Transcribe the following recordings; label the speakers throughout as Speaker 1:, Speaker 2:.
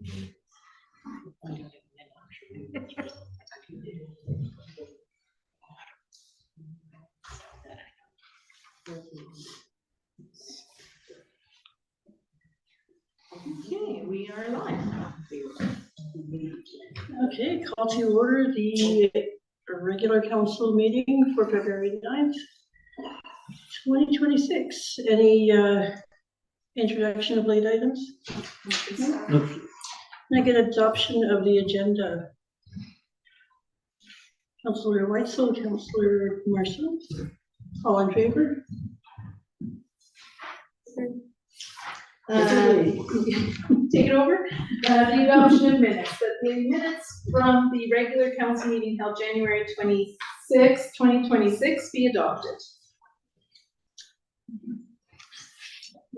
Speaker 1: Okay, we are live.
Speaker 2: Okay, call to order the regular council meeting for February 9th, 2026. Any introduction of late items? No. Can I get adoption of the agenda? Councillor Weitzel, Councillor Marceau, all in favor?
Speaker 1: Take it over. The adoption of minutes. The minutes from the regular council meeting held January 26, 2026 be adopted.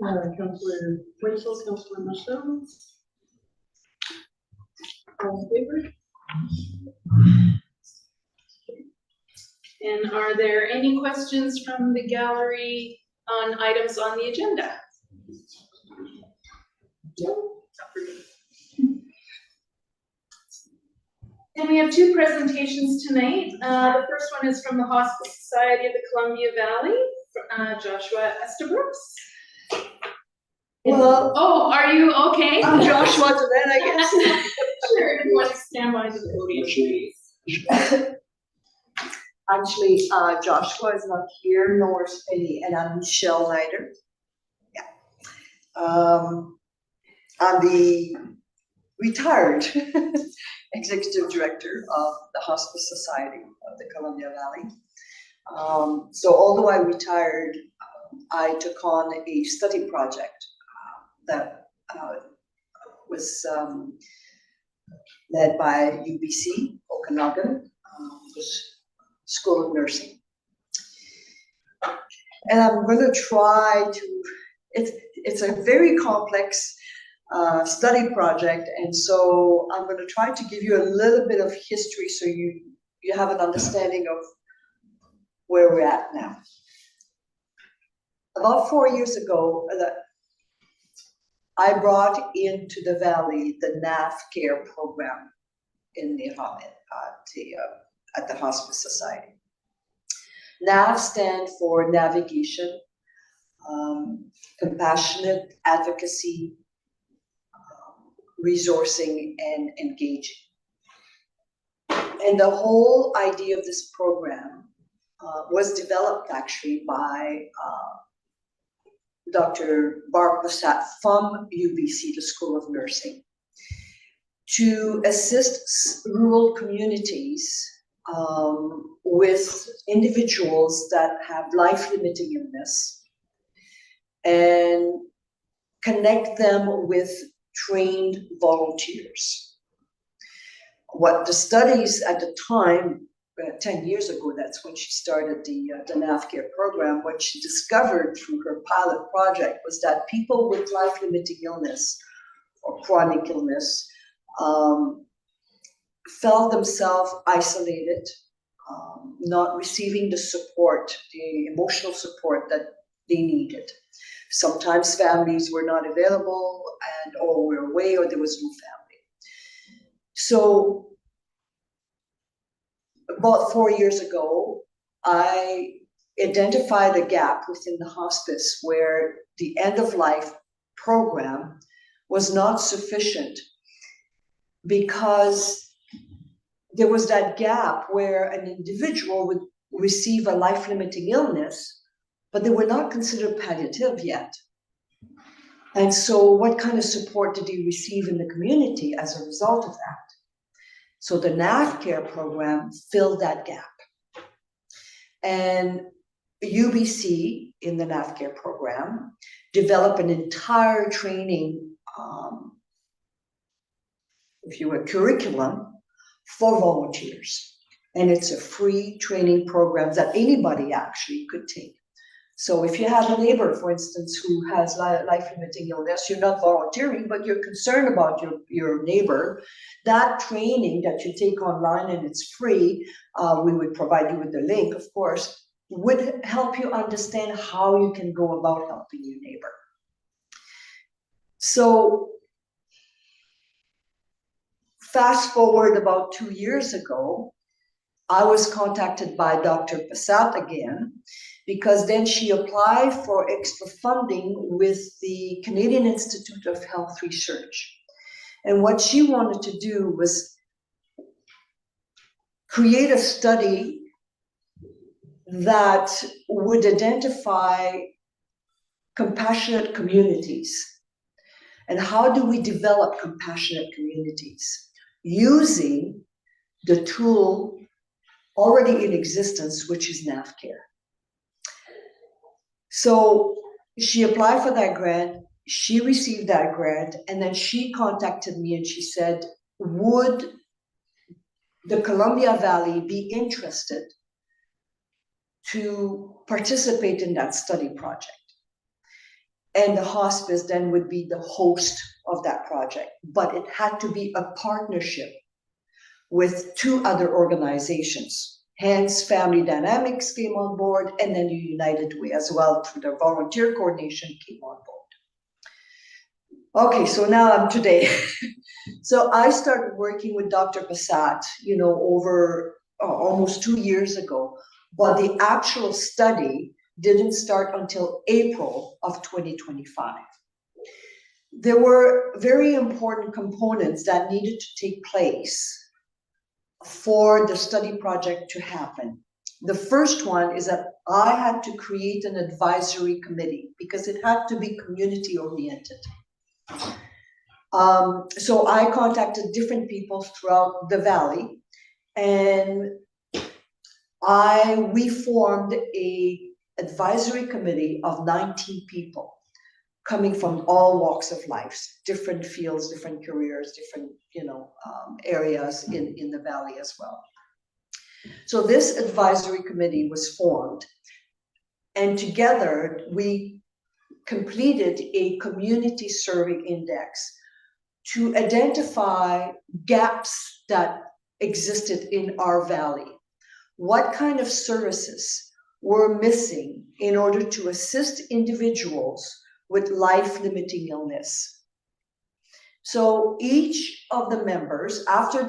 Speaker 2: Councillor Weitzel, Councillor Marceau, all in favor?
Speaker 1: And are there any questions from the gallery on items on the agenda? And we have two presentations tonight. The first one is from the Hospice Society of the Columbia Valley, Joshua Estabrooks.
Speaker 3: Well,
Speaker 1: oh, are you okay?
Speaker 3: I'm Joshua to that, I guess.
Speaker 1: Sure, if you want to stand by the podium, please.
Speaker 3: Actually, Joshua is not here, nor is Penny, and I'm Michelle Ryder. Yeah. I'm the retired executive director of the Hospice Society of the Columbia Valley. So although I retired, I took on a study project that was led by UBC, Okanagan, School of Nursing. And I'm going to try to, it's a very complex study project, and so I'm going to try to give you a little bit of history so you have an understanding of where we're at now. About 4 years ago, I brought into the Valley the NAF Care program in the at the Hospice Society. NAV stands for Navigation, Compassionate Advocacy, Resourcing, and Engaging. And the whole idea of this program was developed actually by Dr. Barb Bassat from UBC, the School of Nursing, to assist rural communities with individuals that have life-limiting illness and connect them with trained volunteers. What the studies at the time, 10 years ago, that's when she started the NAF Care program, what she discovered through her pilot project was that people with life-limiting illness or chronic illness felt themselves isolated, not receiving the support, the emotional support that they needed. Sometimes families were not available or were away, or there was no family. So about 4 years ago, I identified a gap within the hospice where the end-of-life program was not sufficient, because there was that gap where an individual would receive a life-limiting illness, but they were not considered palliative yet. And so what kind of support did he receive in the community as a result of that? So the NAF Care program filled that gap. And UBC, in the NAF Care program, developed an entire training, if you will, curriculum for volunteers. And it's a free training program that anybody actually could take. So if you have a neighbor, for instance, who has life-limiting illness, you're not volunteering, but you're concerned about your neighbor, that training that you take online, and it's free, we would provide you with the link, of course, would help you understand how you can go about helping your neighbor. So Fast forward about 2 years ago, I was contacted by Dr. Passat again, because then she applied for extra funding with the Canadian Institute of Health Research. And what she wanted to do was create a study that would identify compassionate communities. And how do we develop compassionate communities? Using the tool already in existence, which is NAVCare. So she applied for that grant, she received that grant, and then she contacted me and she said, would the Columbia Valley be interested to participate in that study project? And the hospice then would be the host of that project, but it had to be a partnership with 2 other organizations. Hence, Family Dynamics came on board, and then United Way as well, through the volunteer coordination, came on board. Okay, so now I'm today. So I started working with Dr. Passat, over almost 2 years ago, but the actual study didn't start until April of 2025. There were very important components that needed to take place for the study project to happen. The first one is that I had to create an advisory committee because it had to be community oriented. So I contacted different people throughout the valley, and we formed a advisory committee of 19 people coming from all walks of life, different fields, different careers, different areas in the valley as well. So this advisory committee was formed, and together we completed a community survey index to identify gaps that existed in our valley. What kind of services were missing in order to assist individuals with life-limiting illness? So each of the members, after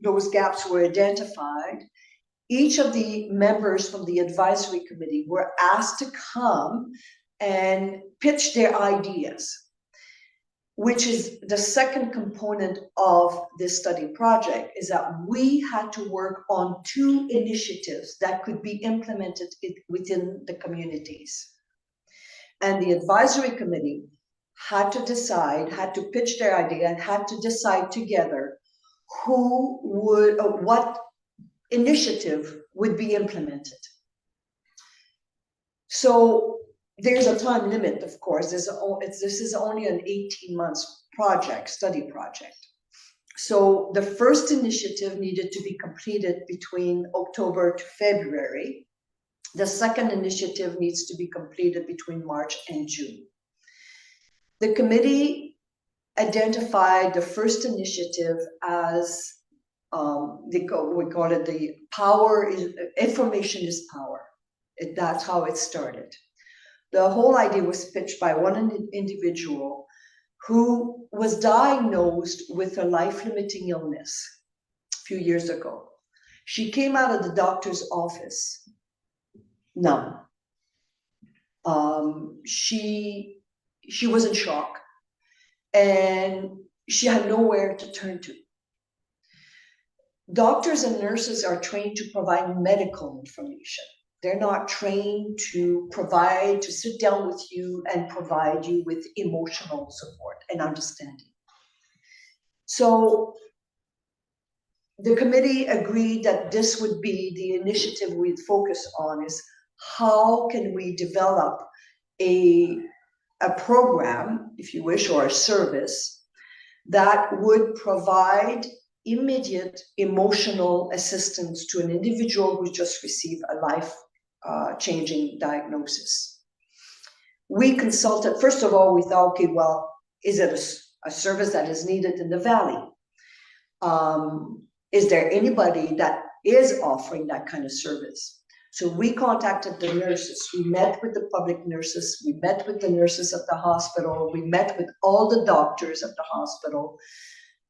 Speaker 3: those gaps were identified, each of the members from the advisory committee were asked to come and pitch their ideas, which is the second component of this study project, is that we had to work on 2 initiatives that could be implemented within the communities. And the advisory committee had to pitch their idea and had to decide together what initiative would be implemented. So there's a time limit, of course. This is only an 18 months study project. So the first initiative needed to be completed between October to February. The second initiative needs to be completed between March and June. The committee identified the first initiative as, we call it the power, information is power. That's how it started. The whole idea was pitched by one individual who was diagnosed with a life-limiting illness a few years ago. She came out of the doctor's office numb. She was in shock, and she had nowhere to turn to. Doctors and nurses are trained to provide medical information. They're not trained to sit down with you and provide you with emotional support and understanding. So the committee agreed that this would be the initiative we'd focus on, is how can we develop a program, if you wish, or a service that would provide immediate emotional assistance to an individual who just received a life-changing diagnosis. We consulted, first of all, we thought, okay, well, is it a service that is needed in the valley? Is there anybody that is offering that kind of service? So we contacted the nurses. We met with the public nurses. We met with the nurses at the hospital. We met with all the doctors at the hospital.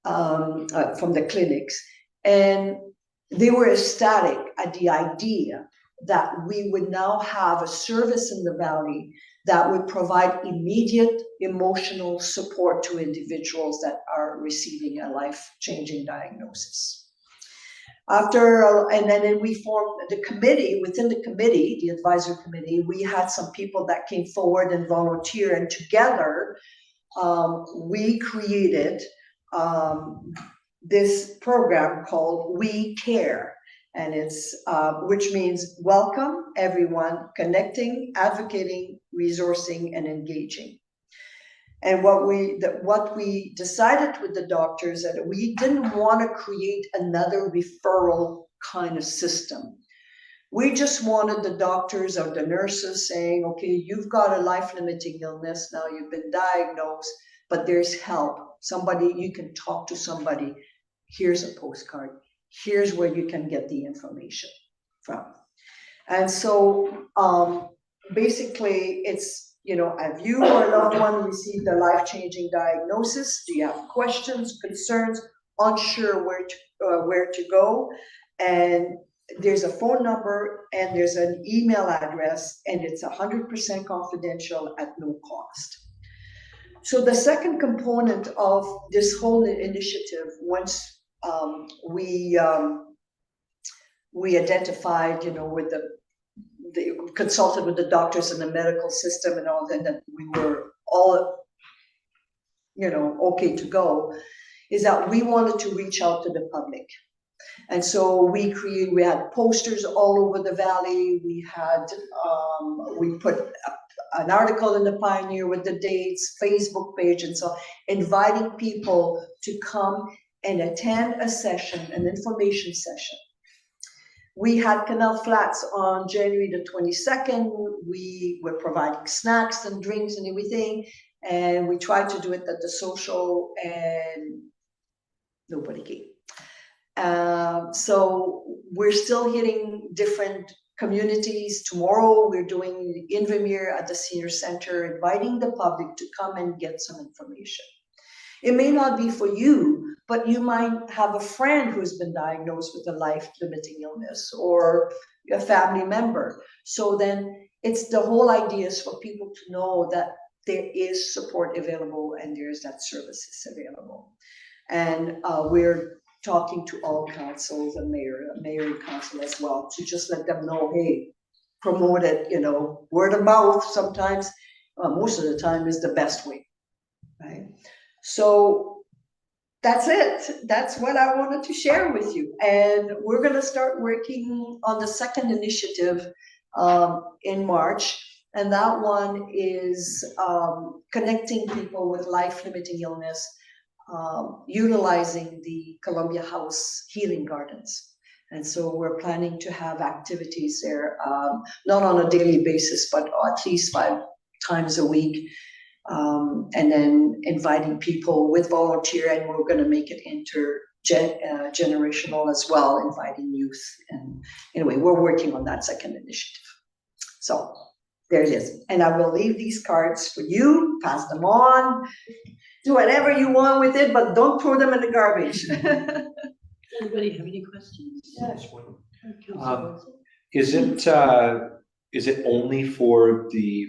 Speaker 3: from the clinics, and they were ecstatic at the idea that we would now have a service in the Valley that would provide immediate emotional support to individuals that are receiving a life-changing diagnosis. And then we formed the committee. Within the committee, the advisory committee, we had some people that came forward and volunteered, and together we created this program called We Care. And it's, which means welcome everyone, connecting, advocating, resourcing, and engaging. And what we decided with the doctors, that we didn't want to create another referral kind of system. We just wanted the doctors or the nurses saying, okay, you've got a life-limiting illness, now you've been diagnosed, but there's help. Somebody, you can talk to somebody. Here's a postcard. Here's where you can get the information from. And so basically it's, you know, have you or a loved one received a life-changing diagnosis? Do you have questions, concerns, unsure where to go? And there's a phone number and there's an email address, and it's 100% confidential at no cost. So the second component of this whole initiative, once we identified, you know, with the consulted with the doctors and the medical system and all that we were all, you know, okay to go, is that we wanted to reach out to the public. And so we had posters all over the Valley. We had, we put an article in the Pioneer with the dates, Facebook page, and so inviting people to come and attend a session, an information session. We had Canal Flats on January the 22nd. We were providing snacks and drinks and everything. And we tried to do it at the social, and nobody came. So we're still hitting different communities. Tomorrow we're doing in Vermeer at the Senior Center, inviting the public to come and get some information. It may not be for you, but you might have a friend who's been diagnosed with a life-limiting illness, or a family member. So then it's the whole idea is for people to know that there is support available and there's that services available. And we're talking to all councils and mayor and council as well, to just let them know, hey, promote it, you know, word of mouth sometimes, most of the time is the best way, right? So that's it. That's what I wanted to share with you. And we're going to start working on the second initiative in March. And that one is connecting people with life-limiting illness, utilizing the Columbia House Healing Gardens. And so we're planning to have activities there, not on a daily basis, but at least 5 times a week. And then inviting people with volunteer, and we're going to make it intergenerational as well, inviting youth. And anyway, we're working on that second initiative. So there it is. And I will leave these cards for you, pass them on, do whatever you want with it, but don't throw them in the garbage.
Speaker 2: Anybody have any questions?
Speaker 4: Yes. Is it only for the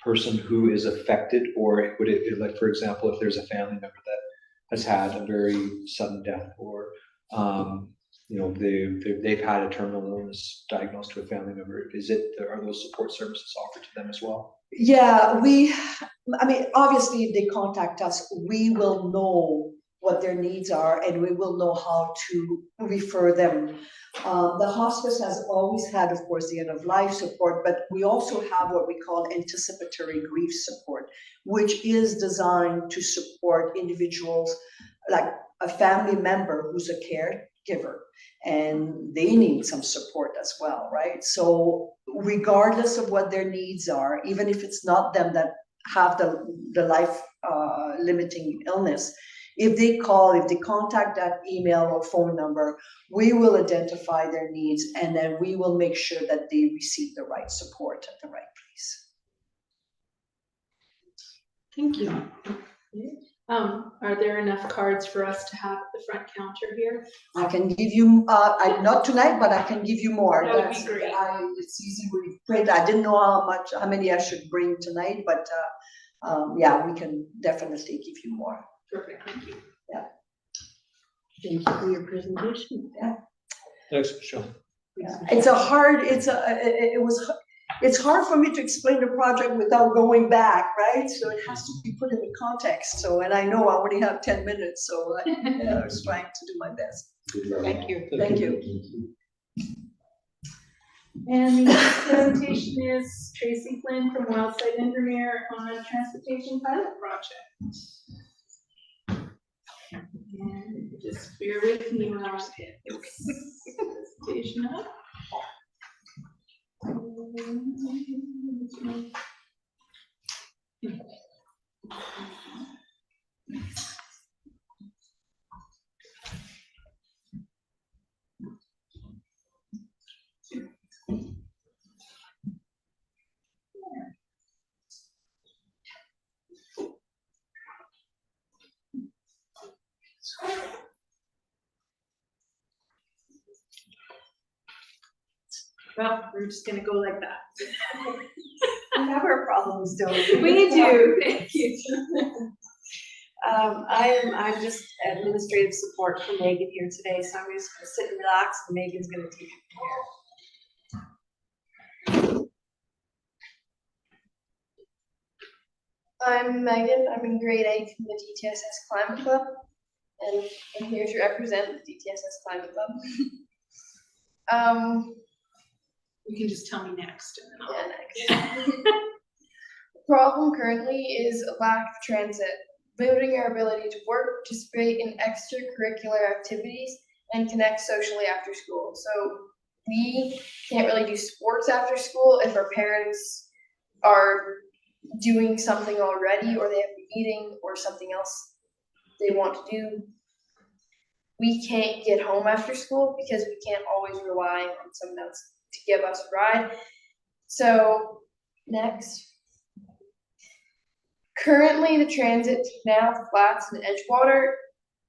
Speaker 4: person who is affected, or would it, like, for example, if there's a family member that has had a very sudden death, or you know, they've had a terminal illness diagnosed to a family member, are those support services offered to them as well?
Speaker 3: Yeah, I mean, obviously if they contact us, we will know what their needs are, and we will know how to refer them. The hospice has always had, of course, the end of life support, but we also have what we call anticipatory grief support, which is designed to support individuals, like a family member who's a caregiver, and they need some support as well, right? So regardless of what their needs are, even if it's not them that have the life limiting illness, if they contact that email or phone number, we will identify their needs, and then we will make sure that they receive the right support at the right place.
Speaker 2: Thank you.
Speaker 1: Are there enough cards for us to have at the front counter here?
Speaker 3: I can give you, not tonight, but I can give you more.
Speaker 1: That would be
Speaker 3: That's-
Speaker 1: great.
Speaker 3: It's easy, we print, I didn't know how many I should bring tonight, but, yeah, we can definitely give you more.
Speaker 1: Perfect, thank you.
Speaker 2: Thank you for your presentation.
Speaker 4: Thanks, Michelle.
Speaker 3: It's hard for me to explain the project without going back, right? So it has to be put in the context, so, and I know I only have 10 minutes, so I was trying to do my best.
Speaker 1: Thank you.
Speaker 3: Thank you.
Speaker 1: And the next presentation is Tracy Flynn from Wildside Invermere on transportation pilot project. And just bear with me while I get this presentation up. Well, we're just gonna go like that.
Speaker 5: We have our problems, don't we?
Speaker 1: We do, thank you.
Speaker 5: I'm just administrative support for Megan here today, so I'm just gonna sit and relax, and Megan's gonna take it from here.
Speaker 6: I'm Megan. I'm in grade 8 from the DTSS Climate Club, and I'm here to represent the DTSS Climate Club.
Speaker 1: You can just tell me next. And then I'll-
Speaker 6: Yeah, next. The problem currently is a lack of transit, limiting our ability to work, participate in extracurricular activities, and connect socially after school. So we can't really do sports after school if our parents are doing something already, or they have a meeting or something else they want to do. We can't get home after school because we can't always rely on someone else to give us a ride. So next. Currently, the transit to Canal Flats and Edgewater,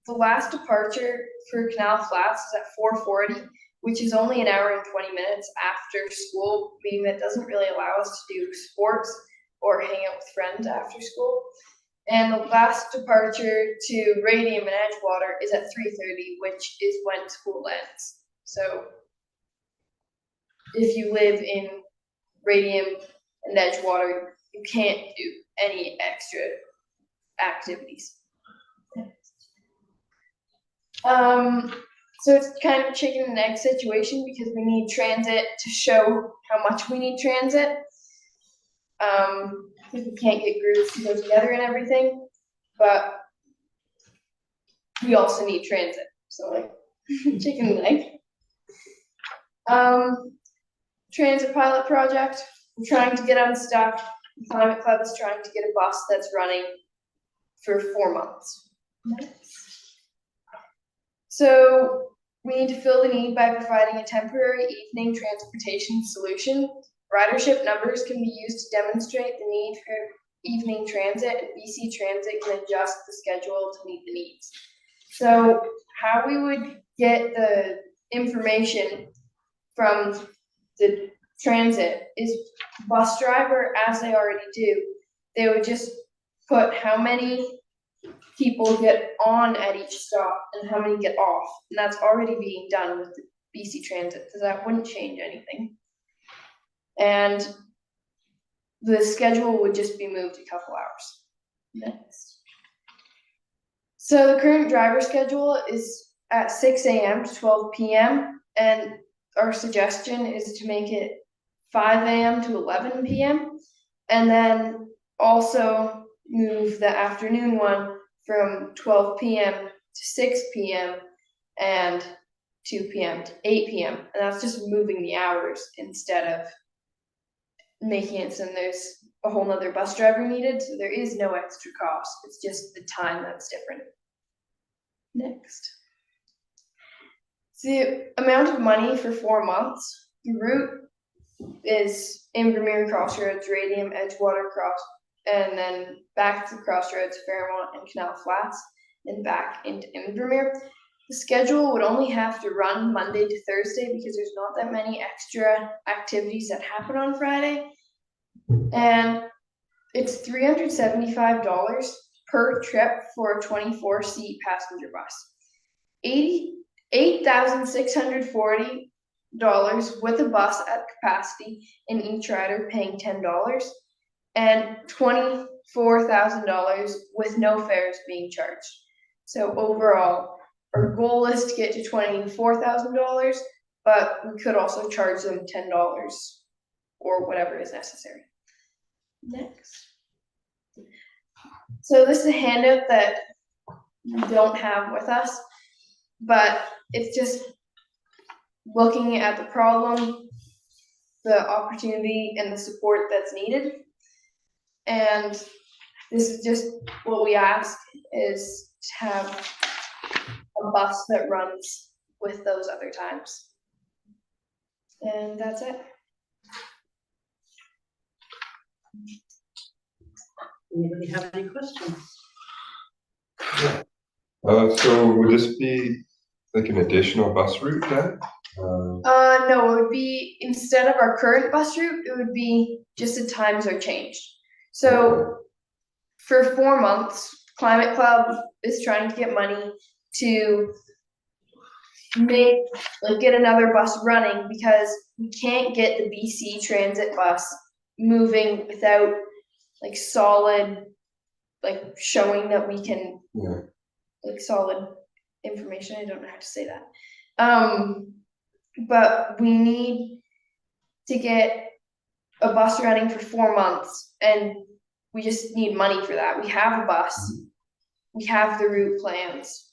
Speaker 6: the last departure for Canal Flats is at 4:40, which is only an hour and 20 minutes after school, meaning that doesn't really allow us to do sports or hang out with friends after school. And the last departure to Radium and Edgewater is at 3:30, which is when school ends. So if you live in Radium and Edgewater, you can't do any extra activities. So it's kind of a chicken and egg situation because we need transit to show how much we need transit. Because we can't get groups to go together and everything, but we also need transit. So like chicken and egg. Transit pilot project. I'm trying to get unstuck. Climate Club is trying to get a bus that's running for 4 months. So we need to fill the need by providing a temporary evening transportation solution. Ridership numbers can be used to demonstrate the need for evening transit, and BC Transit can adjust the schedule to meet the needs. So how we would get the information from the transit is bus driver, as they already do, they would just put how many people get on at each stop and how many get off, and that's already being done with the BC Transit, so that wouldn't change anything. And the schedule would just be moved a couple hours. Next. So the current driver schedule is at 6 a.m. to 12 p.m. and our suggestion is to make it 5 a.m. to 11 p.m. and then also move the afternoon one from 12 p.m. to 6 p.m. and 2 p.m. to 8 p.m. and that's just moving the hours instead of making it so there's a whole nother bus driver needed, so there is no extra cost, it's just the time that's different. Next. The amount of money for 4 months, the route is Invermere Crossroads, Radium, Edgewater and then back to Crossroads, Fairmont, and Canal Flats, and back into Invermere. The schedule would only have to run Monday to Thursday because there's not that many extra activities that happen on Friday. And it's $375 per trip for a 24-seat passenger bus. $8,640 with a bus at capacity and each rider paying $10, and $24,000 with no fares being charged. So overall, our goal is to get to $24,000, but we could also charge them $10 or whatever is necessary. Next. So this is a handout that we don't have with us, but it's just looking at the problem, the opportunity, and the support that's needed. And this is just what we ask, is to have a bus that runs with those other times. And that's it.
Speaker 2: Anybody have any questions?
Speaker 7: So would this be like an additional bus route then?
Speaker 6: No, it would be, instead of our current bus route, it would be just the times are changed. So for 4 months, Climate Club is trying to get money to get another bus running, because we can't get the BC Transit bus moving without solid, showing that we can, solid information. I don't know how to say that. But we need to get a bus running for 4 months, and we just need money for that. We have a bus, we have the route plans,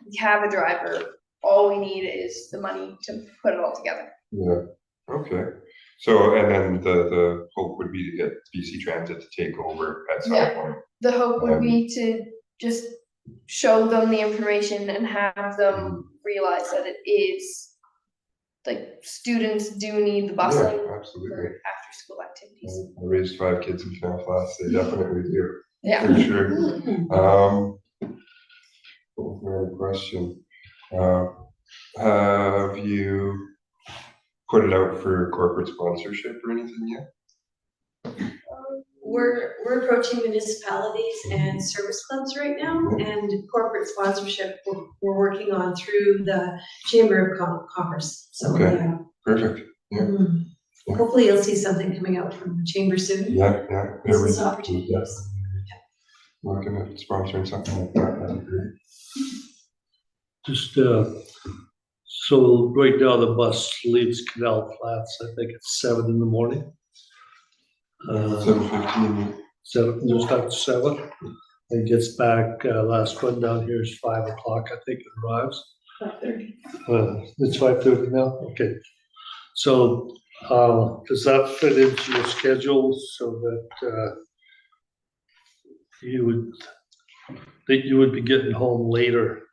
Speaker 6: we have a driver. All we need is the money to put it all together.
Speaker 7: Yeah, okay. So, and then the hope would be to get BC Transit to take over at some point.
Speaker 6: The hope would be to just show them the information and have them realize that it is, students do need the busing
Speaker 7: Yeah, absolutely.
Speaker 6: for after school activities.
Speaker 7: I raised 5 kids in Canal Flats, they definitely do,
Speaker 6: Yeah.
Speaker 7: for sure. Another question. Have you put it out for corporate sponsorship or anything yet?
Speaker 5: We're approaching municipalities and service clubs right now, and corporate sponsorship we're working on through the Chamber of Commerce. So
Speaker 7: Okay.
Speaker 5: yeah.
Speaker 7: Perfect. Yeah.
Speaker 5: Hopefully you'll see something coming out from the chamber soon.
Speaker 7: Yeah.
Speaker 5: Business opportunities.
Speaker 7: Looking at sponsoring something like that, that'd be great.
Speaker 8: Just, so right now the bus leaves Canal Flats, I think it's 7 in the morning.
Speaker 7: 7:15.
Speaker 8: 7, just after 7. And gets back, last one down here is 5 o'clock, I think it arrives.
Speaker 1: 5:30.
Speaker 8: It's 5:30 now, okay. So, does that fit into your schedule so that, you would be getting home later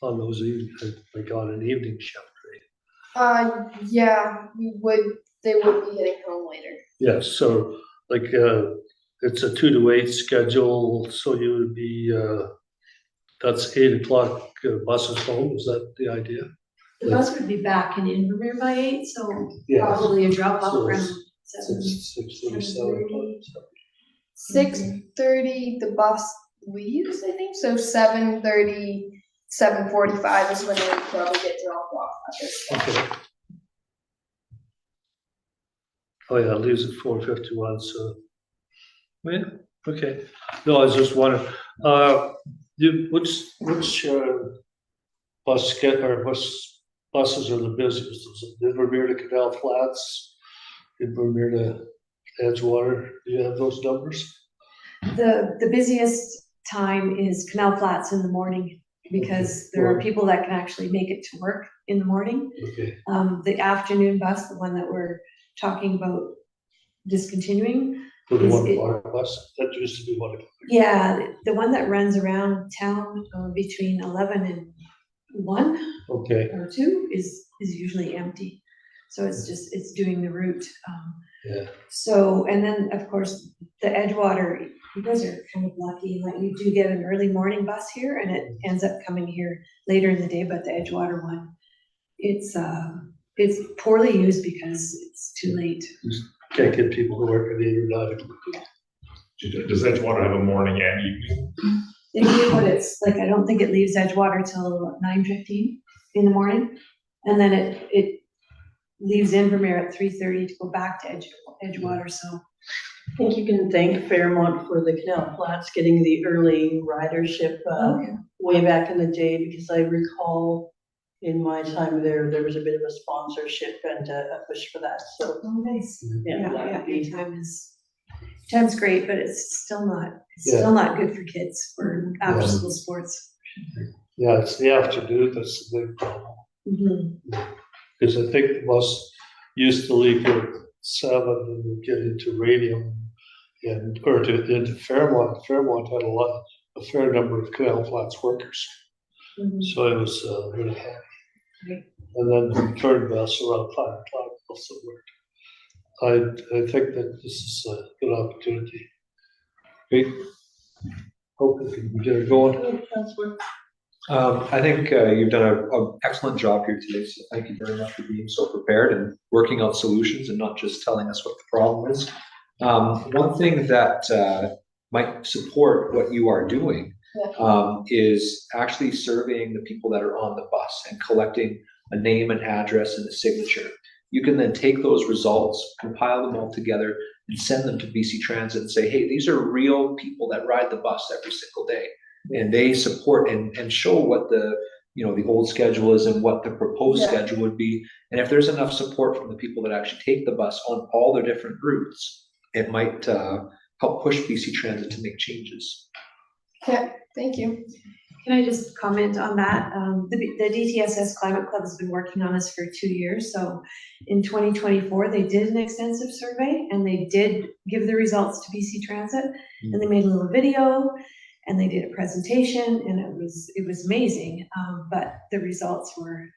Speaker 8: on those evenings, like on an evening shift, right?
Speaker 6: Yeah, they would be getting home later.
Speaker 8: Yes, so it's a 2 to 8 schedule, so you would be, that's 8 o'clock buses home, is that the idea?
Speaker 5: The bus would be back in Invermere by 8, so
Speaker 8: Yes.
Speaker 5: probably a drop off
Speaker 8: So
Speaker 5: around
Speaker 8: 6:30, 7 o'clock.
Speaker 6: 6:30, the bus leaves, I think, so 7:30, 7:45 is when they would probably get dropped off at this.
Speaker 8: Okay. Oh, yeah, it leaves at 4:51, so, yeah, okay. No, I was just wondering, which buses are the busiest? Is it Invermere to Canal Flats, Invermere to Edgewater? Do you have those numbers?
Speaker 5: The busiest time is Canal Flats in the morning, because there are people that can actually make it to work in the morning.
Speaker 8: Okay,
Speaker 5: The afternoon bus, the one that we're talking about discontinuing.
Speaker 8: for the
Speaker 5: Is
Speaker 8: 1
Speaker 5: it-
Speaker 8: o'clock bus, that used to be 1 o'clock.
Speaker 5: Yeah, the one that runs around town between 11 and 1
Speaker 8: Okay,
Speaker 5: or 2 is usually empty. So it's doing the route.
Speaker 8: Yeah.
Speaker 5: So, and then, of course, the Edgewater, you guys are kind of lucky, like you do get an early morning bus here and it ends up coming here later in the day, but the Edgewater one, it's poorly used because it's too late.
Speaker 8: Can't get people to work at 8 or 9.
Speaker 9: Does Edgewater have a morning and evening?
Speaker 5: They do, but it's like, I don't think it leaves Edgewater till 9:15 in the morning. And then it leaves Invermere at 3:30 to go back to Edgewater, so.
Speaker 2: I think you can thank Fairmont for the Canal Flats getting the early ridership way back in the day, because I recall in my time there was a bit of a sponsorship and a push for that, so.
Speaker 5: Oh, nice.
Speaker 2: Yeah, that
Speaker 5: Yeah,
Speaker 2: would be-
Speaker 5: time's great, but it's still not good for kids for after school sports.
Speaker 8: Yeah, it's the afternoon that's the big problem. Because I think the bus used to leave at 7 and would get into Radium into Fairmont. Fairmont had a fair number of Canal Flats workers. So it was really handy.
Speaker 5: Right.
Speaker 8: And then the return bus around 5 o'clock also worked. I think that this is a good opportunity. Great. Hope we can get it going.
Speaker 4: I think you've done an excellent job here today, so thank you very much for being so prepared and working out solutions and not just telling us what the problem is. One thing that might support what you are doing is actually surveying the people that are on the bus and collecting a name and address and a signature. You can then take those results, compile them all together, and send them to BC Transit and say, hey, these are real people that ride the bus every single day. And they support and show what the old schedule is and what the proposed schedule would be. And if there's enough support from the people that actually take the bus on all their different routes, it might help push BC Transit to make changes.
Speaker 6: Yeah, thank you.
Speaker 5: Can I just comment on that? The DTSS Climate Club has been working on this for 2 years. So in 2024, they did an extensive survey and they did give the results to BC Transit, and they made a little video and they did a presentation, and it was amazing. But the results were,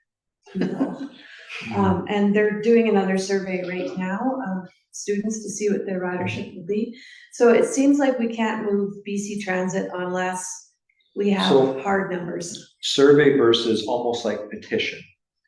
Speaker 5: and they're doing another survey right now of students to see what their ridership will be. So it seems like we can't move BC Transit unless we have hard numbers.
Speaker 4: Survey versus almost like petition.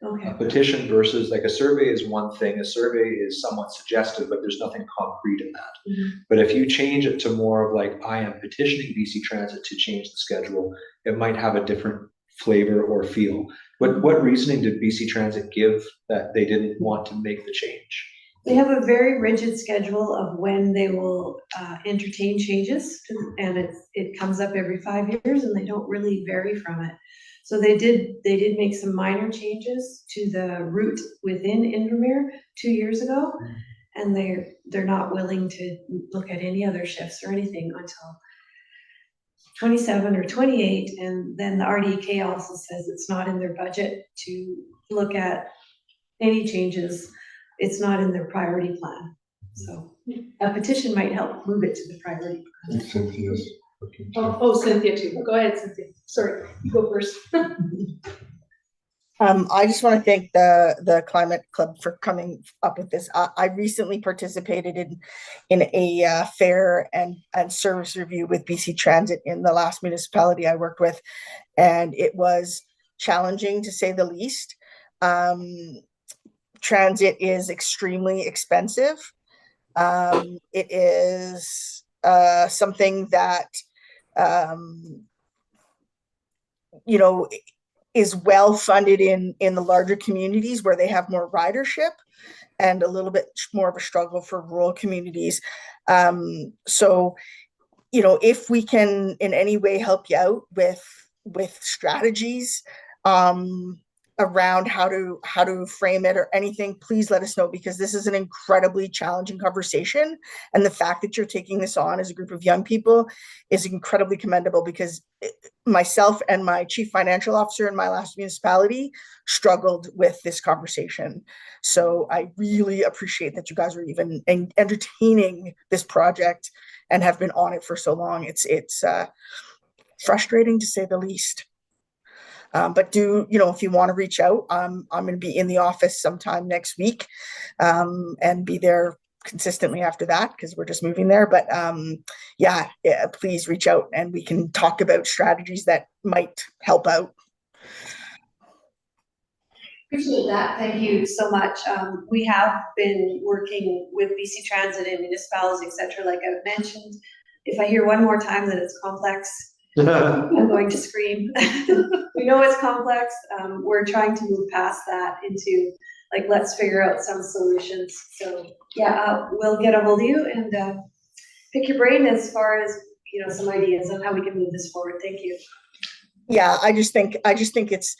Speaker 5: Okay.
Speaker 4: A petition versus like a survey is one thing. A survey is somewhat suggestive, but there's nothing concrete in that. But if you change it to more of like, I am petitioning BC Transit to change the schedule, it might have a different flavor or feel. What reasoning did BC Transit give that they didn't want to make the change?
Speaker 5: They have a very rigid schedule of when they will entertain changes, and it comes up every 5 years, and they don't really vary from it. So they did make some minor changes to the route within Invermere 2 years ago, and they're not willing to look at any other shifts or anything until 27 or 28, and then the RDK also says it's not in their budget to look at any changes. It's not in their priority plan. So a petition might help move it to the priority plan.
Speaker 7: Cynthia's looking to-
Speaker 1: Oh, Cynthia too. Go ahead, Cynthia. Sorry, you go first.
Speaker 10: I just want to thank the Climate Club for coming up with this. I recently participated in a fare and service review with BC Transit in the last municipality I worked with, and it was challenging to say the least. Transit is extremely expensive. It is something that is well funded in the larger communities where they have more ridership, and a little bit more of a struggle for rural communities. So if we can in any way help you out with strategies around how to frame it or anything, please let us know, because this is an incredibly challenging conversation, and the fact that you're taking this on as a group of young people is incredibly commendable, because myself and my chief financial officer in my last municipality struggled with this conversation. So I really appreciate that you guys are even entertaining this project and have been on it for so long. It's frustrating to say the least. But if you want to reach out, I'm going to be in the office sometime next week and be there consistently after that because we're just moving there. But yeah, please reach out and we can talk about strategies that might help out.
Speaker 5: Appreciate that. Thank you so much. We have been working with BC Transit and municipalities, et cetera, like I've mentioned. If I hear one more time that it's complex, I'm going to scream. We know it's complex. We're trying to move past that into like, let's figure out some solutions. So yeah, we'll get a hold of you and pick your brain as far as, you know, some ideas on how we can move this forward. Thank you.
Speaker 10: Yeah, I just think it's,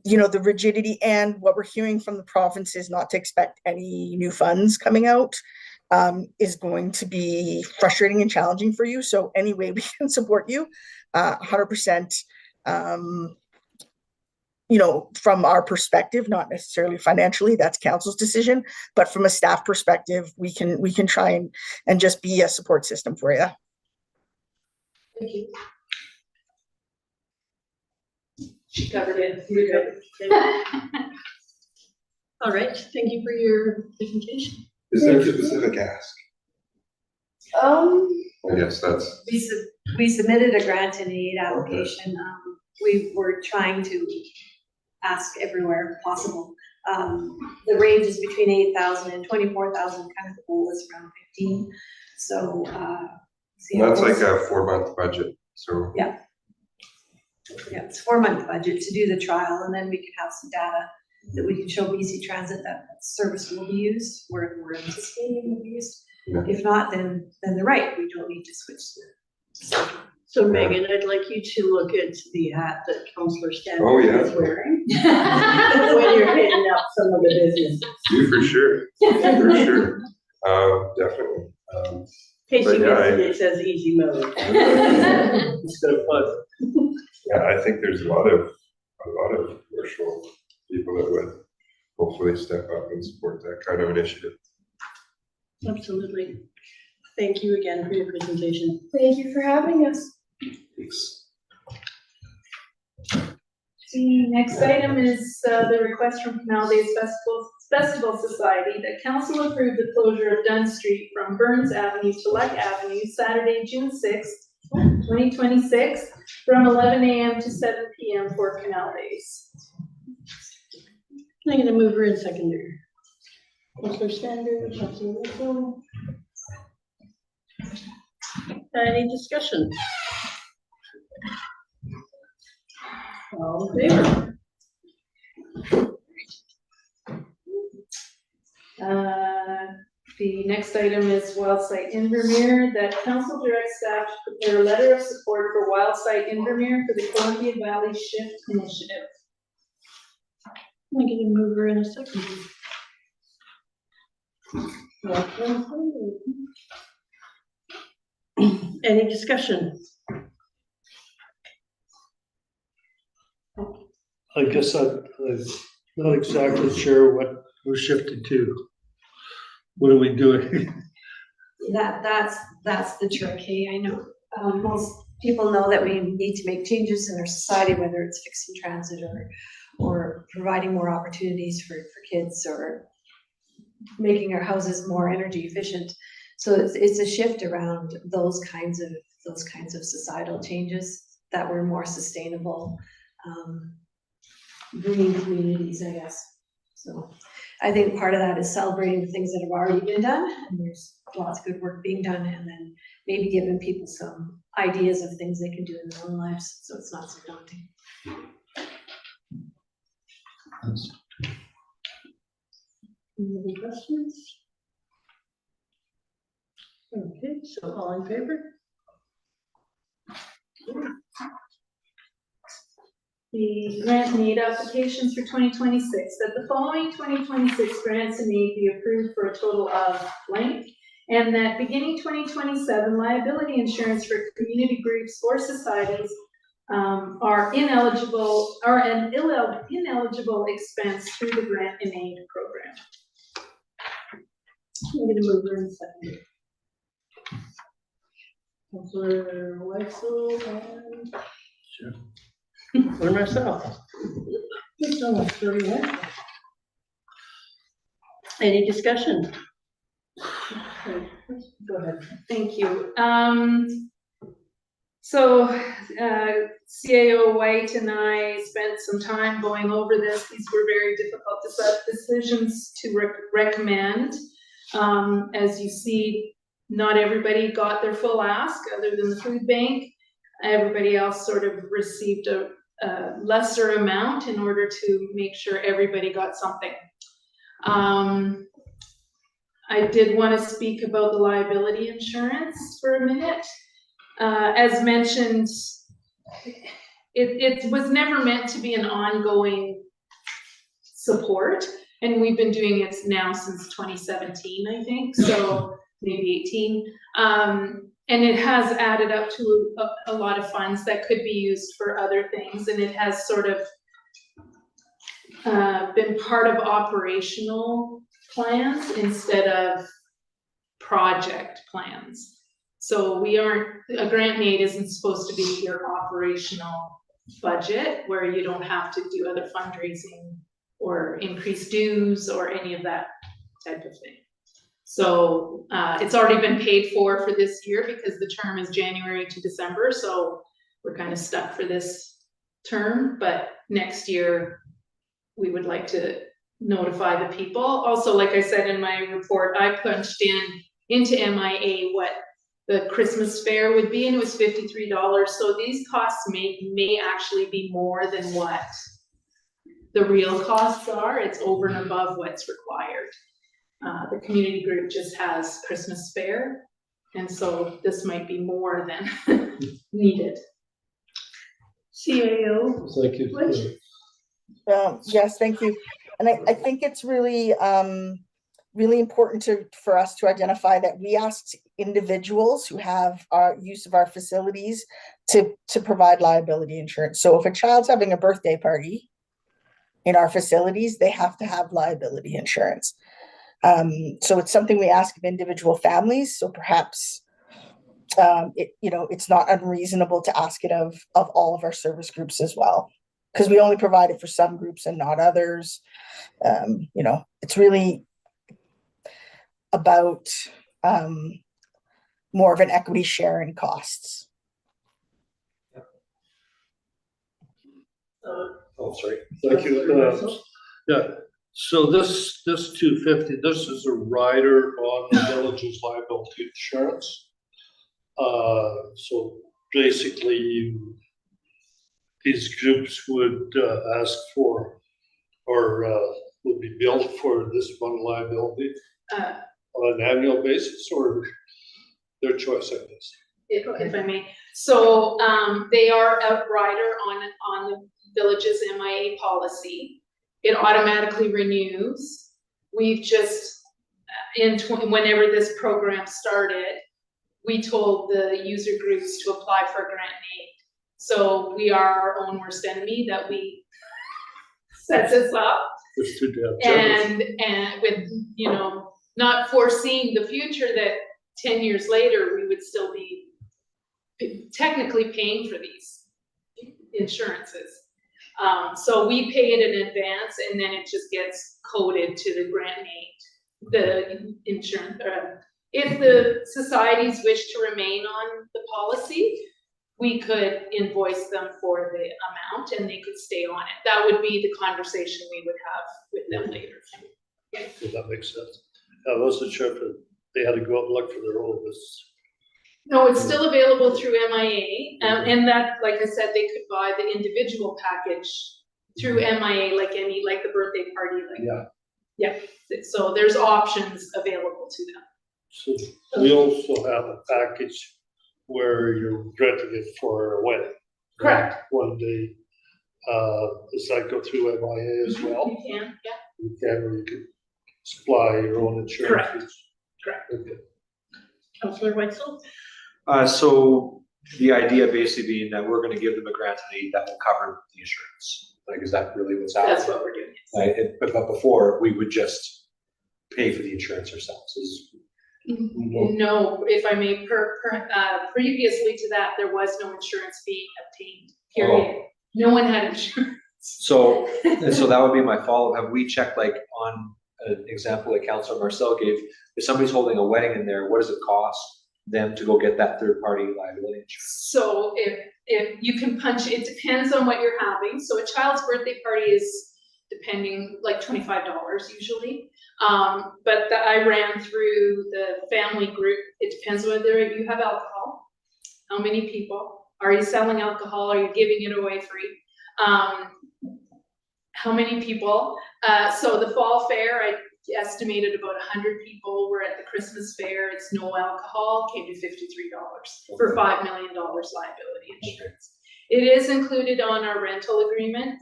Speaker 10: you know, the rigidity and what we're hearing from the province is not to expect any new funds coming out is going to be frustrating and challenging for you. So any way we can support you, 100%, you know, from our perspective, not necessarily financially, that's council's decision, but from a staff perspective, we can try and just be a support system for you.
Speaker 5: Thank you.
Speaker 1: She covered it.
Speaker 2: You're good. All right, thank you for your presentation.
Speaker 7: Is there a specific ask? I guess that's,
Speaker 5: We submitted a grant and aid application. We were trying to ask everywhere possible. The range is between 8,000 and 24,000, kind of the goal is around 15. So,
Speaker 7: that's like a 4-month budget, so.
Speaker 5: Yeah. Yeah, it's 4-month budget to do the trial, and then we can have some data that we can show BC Transit that service will be used, where we're anticipating will be used.
Speaker 7: Yeah.
Speaker 5: If not, then they're right, we don't need to switch the.
Speaker 2: So Megan, I'd like you to look at the hat that Councillor
Speaker 7: Oh, yeah.
Speaker 2: Stanton is wearing. When you're hitting up some of the businesses.
Speaker 7: You for sure, for sure, definitely.
Speaker 2: In case
Speaker 7: But
Speaker 2: you
Speaker 7: yeah,
Speaker 2: missed it, it says easy mode. Instead of fun.
Speaker 7: Yeah, I think there's a lot of commercial people that would hopefully step up and support that kind of initiative.
Speaker 2: Absolutely. Thank you again for your presentation.
Speaker 6: Thank you for having us.
Speaker 7: Thanks.
Speaker 1: The next item is the request from Canal Days Festival Society that council approve the closure of Dunn Street from Burns Avenue to Leck Avenue, Saturday, June 6th, 2026, from 11 a.m. to 7 p.m. for Canal Days.
Speaker 2: I'm gonna move her in secondary. Councillor Standard, Councillor Russell. Any discussion? All in favor?
Speaker 1: The next item is Wildsite Invermere, that council directs staff to prepare a letter of support for Wildsite Invermere for the Columbia Valley Shift Initiative.
Speaker 2: I'm gonna move her in a second. Any discussion?
Speaker 8: I guess I'm not exactly sure what we're shifting to. What are we doing?
Speaker 5: That's the trick. Hey, I know most people know that we need to make changes in our society, whether it's fixing transit or providing more opportunities for kids or making our houses more energy efficient. So it's a shift around those kinds of societal changes that were more sustainable, green communities, I guess. So I think part of that is celebrating the things that have already been done, and there's lots of good work being done, and then maybe giving people some ideas of things they can do in their own lives, so it's not so daunting.
Speaker 2: Any questions? Okay, so all in favor?
Speaker 1: The grant and aid applications for 2026, that the following 2026 grants and aid be approved for a total of blank, and that beginning 2027 liability insurance for community groups or societies are an ineligible expense through the grant and aid program.
Speaker 2: I'm gonna move her in a second. Councillor Weitzel and. Sure. Or myself. It's almost 31. Any discussion? Go ahead.
Speaker 1: Thank you. So, CAO White and I spent some time going over this. These were very difficult decisions to recommend. As you see, not everybody got their full ask, other than the food bank. Everybody else sort of received a lesser amount in order to make sure everybody got something. I did want to speak about the liability insurance for a minute. As mentioned, it was never meant to be an ongoing support, and we've been doing it now since 2017, I think, so maybe 18. And it has added up to a lot of funds that could be used for other things, and it has sort of been part of operational plans instead of project plans. So a grant aid isn't supposed to be your operational budget where you don't have to do other fundraising or increase dues or any of that type of thing. So it's already been paid for this year because the term is January to December. So we're kind of stuck for this term, but next year we would like to notify the people. Also, like I said in my report, I punched into MIA what the Christmas fair would be, and it was $53. So these costs may actually be more than what the real costs are. It's over and above what's required. The community group just has Christmas fair, and so this might be more than needed.
Speaker 2: CAO.
Speaker 8: Thank you.
Speaker 10: Yes, thank you. And I think it's really, really important for us to identify that we asked individuals who have our use of our facilities to provide liability insurance. So if a child's having a birthday party in our facilities, they have to have liability insurance. So it's something we ask of individual families. So perhaps it's not unreasonable to ask it of all of our service groups as well, because we only provide it for some groups and not others. It's really about more of an equity share in costs.
Speaker 4: Oh, sorry.
Speaker 8: Thank you. Yeah, so this 250, this is a rider on the village's liability insurance. So basically these groups would ask for, or would be billed for this one liability on an annual basis, or their choice, I guess.
Speaker 1: If I may. So they are a rider on the village's MIA policy. It automatically renews. We've just, whenever this program started, we told the user groups to apply for grant aid. So we are our own worst enemy that we set this up.
Speaker 8: It's too damn generous.
Speaker 1: And with, not foreseeing the future that 10 years later, we would still be technically paying for these insurances. So we pay it in advance, and then it just gets coded to the grant aid, the insurance. If the societies wish to remain on the policy, we could invoice them for the amount and they could stay on it. That would be the conversation we would have with them later.
Speaker 8: So that makes sense. I wasn't sure if they had to go out and look for their own business.
Speaker 1: No, it's still available through MIA, and that, like I said, they could buy the individual package through MIA, like the birthday party. Yeah. So there's options available to them.
Speaker 8: So we also have a package where you're renting it for a wedding.
Speaker 1: Correct.
Speaker 8: One day. Does that go through MIA as well?
Speaker 1: You can, yeah.
Speaker 8: You can, or you can supply your own insurance.
Speaker 1: Correct.
Speaker 8: Okay.
Speaker 2: Councillor Weitzel?
Speaker 4: So the idea basically being that we're gonna give them a grant aid that will cover the insurance. Like, is that really what's happening?
Speaker 1: That's what we're doing.
Speaker 4: But before, we would just pay for the insurance ourselves.
Speaker 1: No, if I may, previously to that, there was no insurance being obtained, period.
Speaker 4: Oh.
Speaker 1: No one had insurance.
Speaker 4: So that would be my follow-up. Have we checked, like, on an example that Councilor Marcel gave, if somebody's holding a wedding in there, what does it cost them to go get that third-party liability insurance?
Speaker 1: So if you can punch, it depends on what you're having. So a child's birthday party is depending, like $25 usually. But I ran through the family group. It depends whether you have alcohol, how many people, are you selling alcohol, are you giving it away free? How many people? So the fall fair, I estimated about 100 people were at the Christmas fair. It's no alcohol, came to $53 for $5 million liability insurance. It is included on our rental agreement.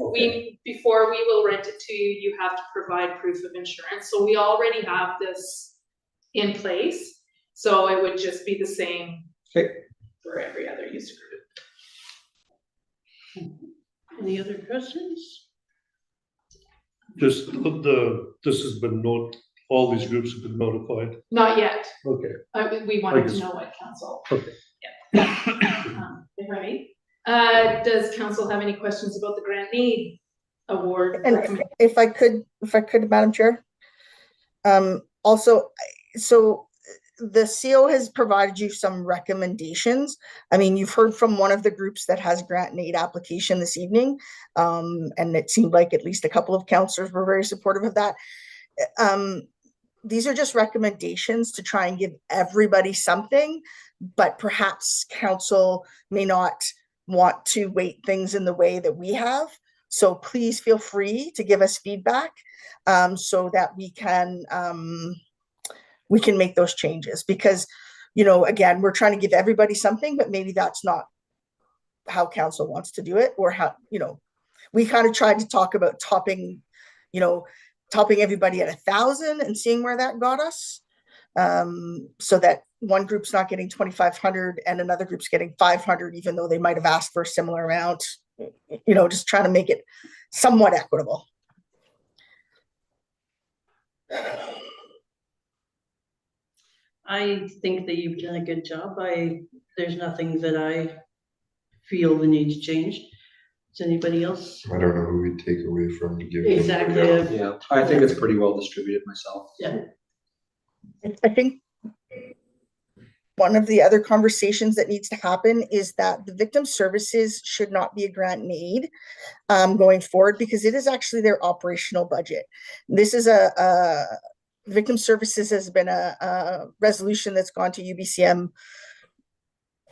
Speaker 1: Before we will rent it to you, you have to provide proof of insurance. So we already have this in place. So it would just be the same for every other user group.
Speaker 2: Any other questions?
Speaker 8: Just this has been all these groups have been notified.
Speaker 1: Not yet.
Speaker 8: Okay.
Speaker 1: We wanted to know what council.
Speaker 8: Okay.
Speaker 1: Yeah. Right. Does council have any questions about the grant need award?
Speaker 10: And if I could, Madam Chair. Also, so the CO has provided you some recommendations. I mean, you've heard from one of the groups that has grant and aid application this evening. And it seemed like at least a couple of councillors were very supportive of that. These are just recommendations to try and give everybody something, but perhaps council may not want to weight things in the way that we have. So please feel free to give us feedback so that we can make those changes, because, you know, again, we're trying to give everybody something, but maybe that's not how council wants to do it, or how, you know, we kind of tried to talk about topping everybody at 1,000 and seeing where that got us. So that one group's not getting 2,500 and another group's getting 500, even though they might have asked for a similar amount, you know, just trying to make it somewhat equitable.
Speaker 2: I think that you've done a good job. There's nothing that I feel the need to change. Does anybody else?
Speaker 7: I don't know who we take away from to give.
Speaker 2: Exactly.
Speaker 4: Yeah, I think it's pretty well distributed myself.
Speaker 2: Yeah.
Speaker 10: I think one of the other conversations that needs to happen is that the victim services should not be a grant and aid going forward, because it is actually their operational budget. This is victim services has been a resolution that's gone to UBCM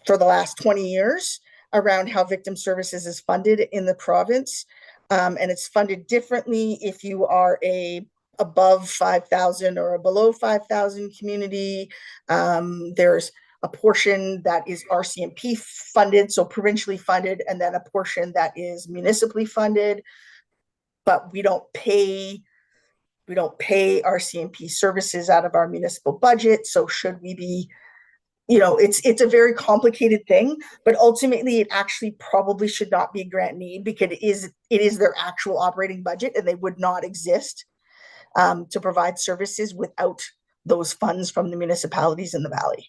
Speaker 10: for the last 20 years around how victim services is funded in the province. And it's funded differently if you are above 5,000 or a below 5,000 community. There's a portion that is RCMP funded, so provincially funded, and then a portion that is municipally funded, but we don't pay RCMP services out of our municipal budget. So should we be, you know, it's a very complicated thing, but ultimately it actually probably should not be a grant need, because it is their actual operating budget, and they would not exist to provide services without those funds from the municipalities in the valley.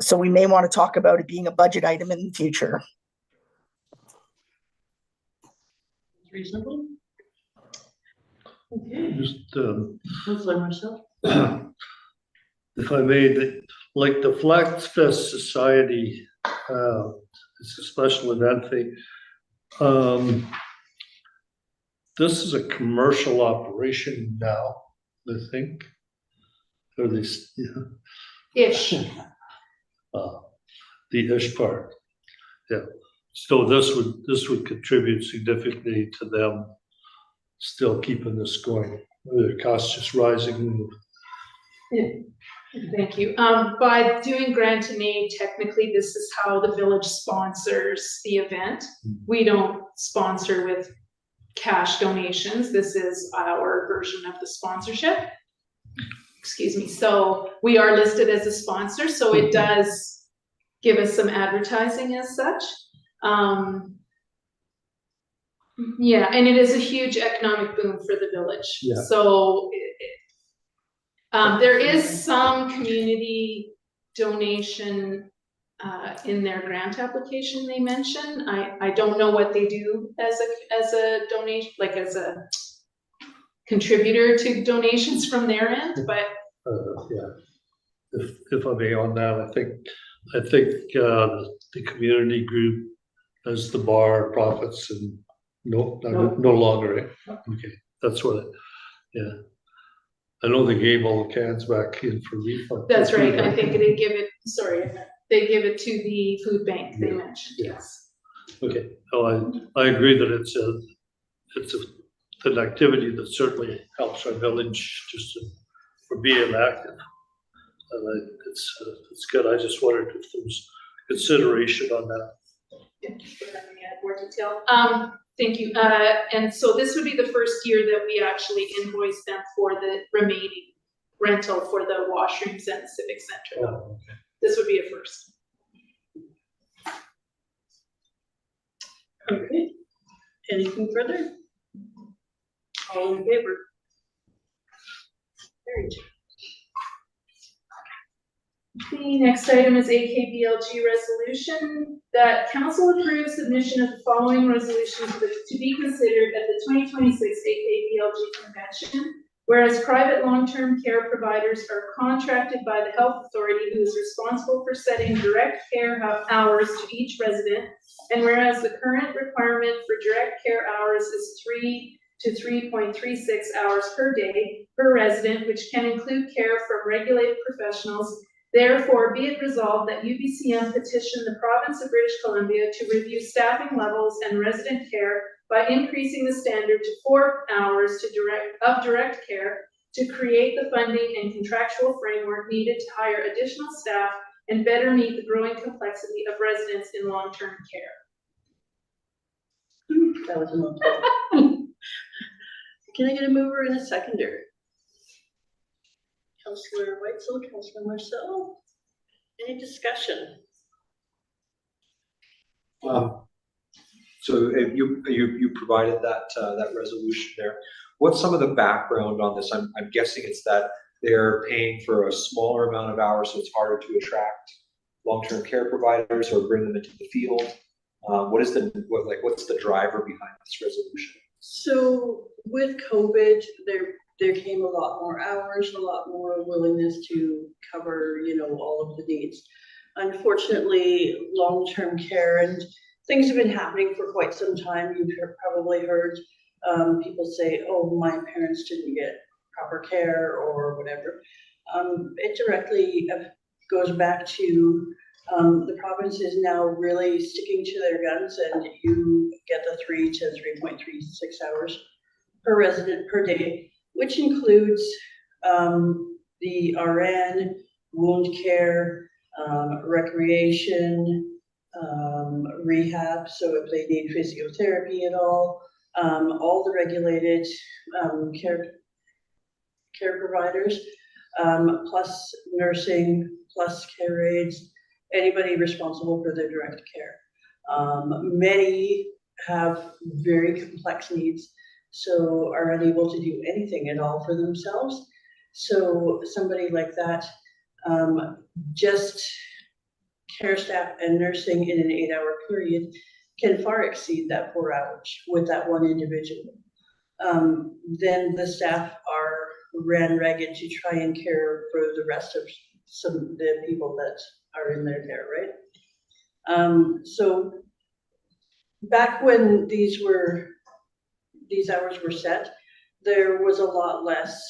Speaker 10: So we may want to talk about it being a budget item in the future.
Speaker 2: Reasonable. Okay.
Speaker 8: Just
Speaker 2: Councillor Marcel.
Speaker 8: if I may, like the Flax Fest Society, it's a special event thing. This is a commercial operation now, I think. Or they,
Speaker 1: Ish.
Speaker 8: the ish part, yeah. So this would contribute significantly to them still keeping this going. The cost just rising.
Speaker 1: Yeah. Thank you. By doing grant and aid, technically this is how the village sponsors the event. We don't sponsor with cash donations. This is our version of the sponsorship. Excuse me. So we are listed as a sponsor, so it does give us some advertising as such. Yeah, and it is a huge economic boom for the village.
Speaker 8: Yeah.
Speaker 1: So there is some community donation in their grant application they mention. I don't know what they do as a donation, like as a contributor to donations from their end, but
Speaker 8: Yeah. If I may on that, I think the community group as the bar profits and no longer, eh? Okay, that's what, yeah. I know they gave all the cans back in for refund.
Speaker 1: that's right, I think they give it, they give it to the food bank, they mentioned,
Speaker 8: Yeah.
Speaker 1: yes.
Speaker 8: Okay, oh, I agree that it's an activity that certainly helps our village just for being active. And it's good. I just wondered if there was consideration on that.
Speaker 1: Thank you for having me add more detail. Thank you. And so this would be the first year that we actually invoice them for the remaining rental for the washrooms and the civic center.
Speaker 8: Oh, okay.
Speaker 1: This would be a first.
Speaker 2: Okay, anything further? All in favor? Carried.
Speaker 1: The next item is AKBLG resolution that council approves submission of the following resolutions to be considered at the 2026 AKBLG convention. Whereas private long-term care providers are contracted by the health authority who is responsible for setting direct care hours to each resident. And whereas the current requirement for direct care hours is 3 to 3.36 hours per day per resident, which can include care from regulated professionals. Therefore, be it resolved that UBCM petition the province of British Columbia to review staffing levels and resident care by increasing the standard to 4 hours of direct care to create the funding and contractual framework needed to hire additional staff and better meet the growing complexity of residents in long-term care.
Speaker 2: That was a mouthful. Can I get a mover and a seconder? Councillor Whitesell, Councillor Marcel, any discussion?
Speaker 4: So if you provided that resolution there. What's some of the background on this? I'm guessing it's that they're paying for a smaller amount of hours, so it's harder to attract long-term care providers or bring them into the field. What's the driver behind this resolution?
Speaker 2: So with COVID, there came a lot more hours, a lot more willingness to cover, all of the needs. Unfortunately, long-term care and things have been happening for quite some time. You've probably heard people say, oh, my parents didn't get proper care or whatever. It directly goes back to the province is now really sticking to their guns, and you get the 3 to 3.36 hours per resident per day, which includes the RN, wound care, recreation, rehab, so if they need physiotherapy at all the regulated care providers, plus nursing, plus care aides, anybody responsible for their direct care. Many have very complex needs, so are unable to do anything at all for themselves. So somebody like that, just care staff and nursing in an 8-hour period can far exceed that 4 hours with that one individual. Then the staff are ran ragged to try and care for the rest of the people that are in their care, right? So back when these hours were set, there was a lot less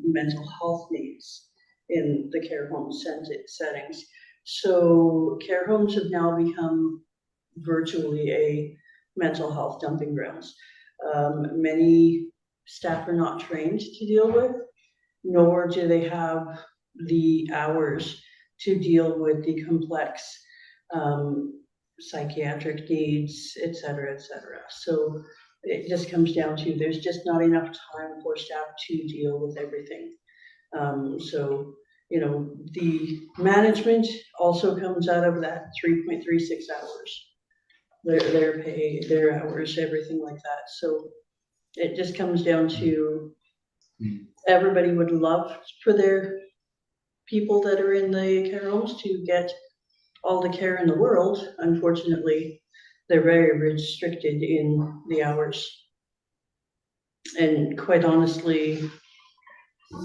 Speaker 2: mental health needs in the care home settings. So care homes have now become virtually a mental health dumping grounds. Many staff are not trained to deal with, nor do they have the hours to deal with the complex psychiatric needs, et cetera, et cetera. So it just comes down to there's just not enough time for staff to deal with everything. So, the management also comes out of that 3.36 hours. Their pay, their hours, everything like that. So it just comes down to everybody would love for their people that are in the care homes to get all the care in the world. Unfortunately, they're very restricted in the hours. And quite honestly,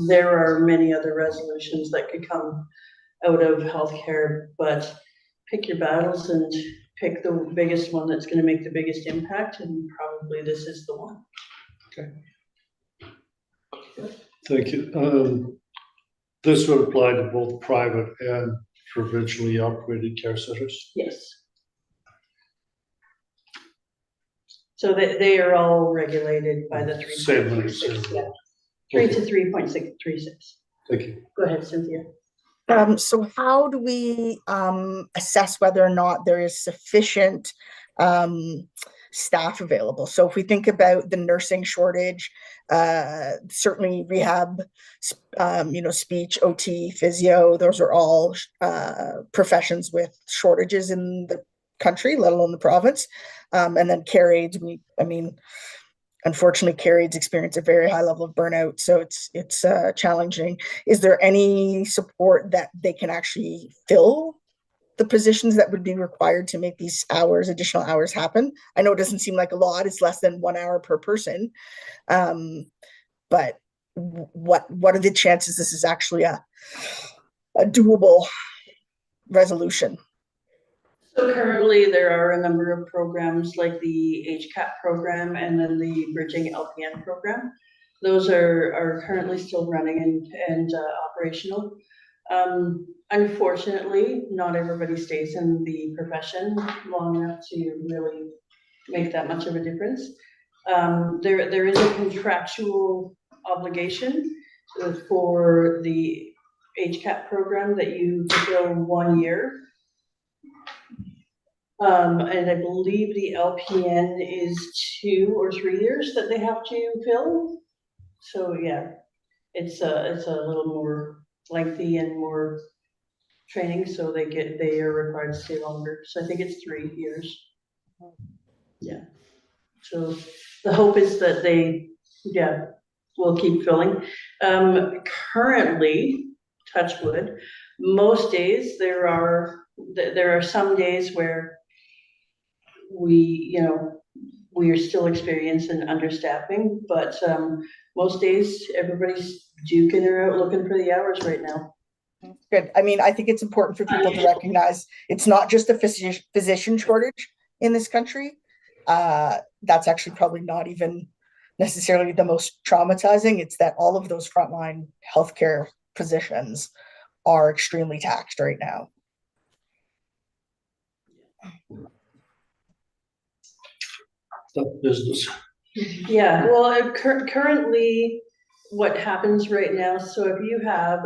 Speaker 2: there are many other resolutions that could come out of healthcare, but pick your battles and pick the biggest one that's gonna make the biggest impact, and probably this is the one.
Speaker 8: Thank you. This would apply to both private and provincially operated care centers.
Speaker 2: Yes. So they are all regulated by the
Speaker 8: Same
Speaker 2: 3.36,
Speaker 8: thing.
Speaker 2: yeah. 3 to 3.636.
Speaker 8: Thank you.
Speaker 2: Go ahead, Cynthia.
Speaker 10: So how do we assess whether or not there is sufficient staff available? So if we think about the nursing shortage, certainly rehab, speech, OT, physio, those are all professions with shortages in the country, let alone the province. And then care aides, unfortunately, care aides experience a very high level of burnout, so it's challenging. Is there any support that they can actually fill the positions that would be required to make these additional hours happen? I know it doesn't seem like a lot, it's less than 1 hour per person. But what are the chances this is actually a doable resolution?
Speaker 2: So currently there are a number of programs like the HCAP program and then the Bridging LPN program. Those are currently still running and operational. Unfortunately, not everybody stays in the profession long enough to really make that much of a difference. There is a contractual obligation for the HCAP program that you fulfill 1 year. And I believe the LPN is 2 or 3 years that they have to fill. So yeah, it's a little more lengthy and more training, so they are required to stay longer. So I think it's 3 years. Yeah. So the hope is that they, will keep filling. Currently, touch wood, most days there are some days where we are still experiencing understaffing, but most days everybody's duking it out looking for the hours right now.
Speaker 10: Good. I think it's important for people to recognize it's not just a physician shortage in this country. That's actually probably not even necessarily the most traumatizing. It's that all of those frontline healthcare positions are extremely taxed right now.
Speaker 8: Business.
Speaker 2: Yeah, well, currently what happens right now, so if you have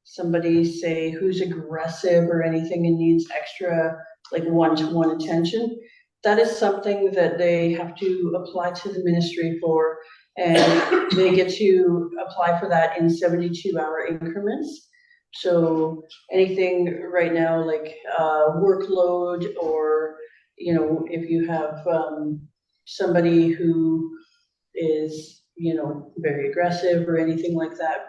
Speaker 2: somebody say who's aggressive or anything and needs extra like one-to-one attention, that is something that they have to apply to the ministry for, and they get to apply for that in 72-hour increments. So anything right now like workload, or if you have somebody who is very aggressive or anything like that,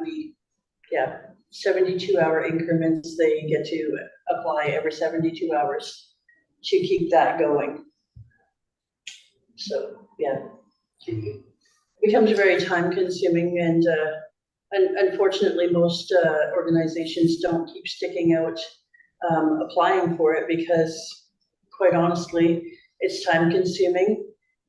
Speaker 2: 72-hour increments, they get to apply every 72 hours to keep that going. So it becomes very time consuming, and unfortunately most organizations don't keep sticking out applying for it, because quite honestly it's time consuming.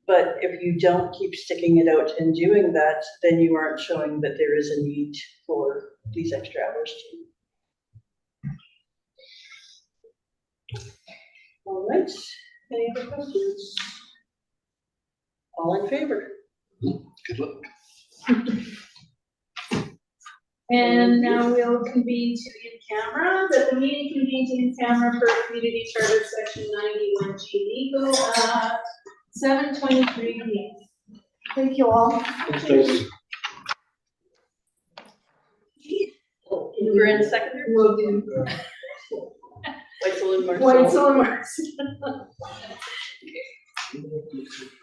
Speaker 2: But if you don't keep sticking it out and doing that, then you aren't showing that there is a need for these extra hours too. All right, any other questions? All in favor?
Speaker 8: Good luck.
Speaker 1: And now we'll convene to in-camera, that the meeting convenes in-camera per Community Charter Section 91G legal, 7:23 p.m.
Speaker 6: Thank you all.
Speaker 8: Thanks.
Speaker 2: We're in seconder?
Speaker 1: We'll do
Speaker 2: Weitzel and Marcel.
Speaker 1: Weitzel and Marcel.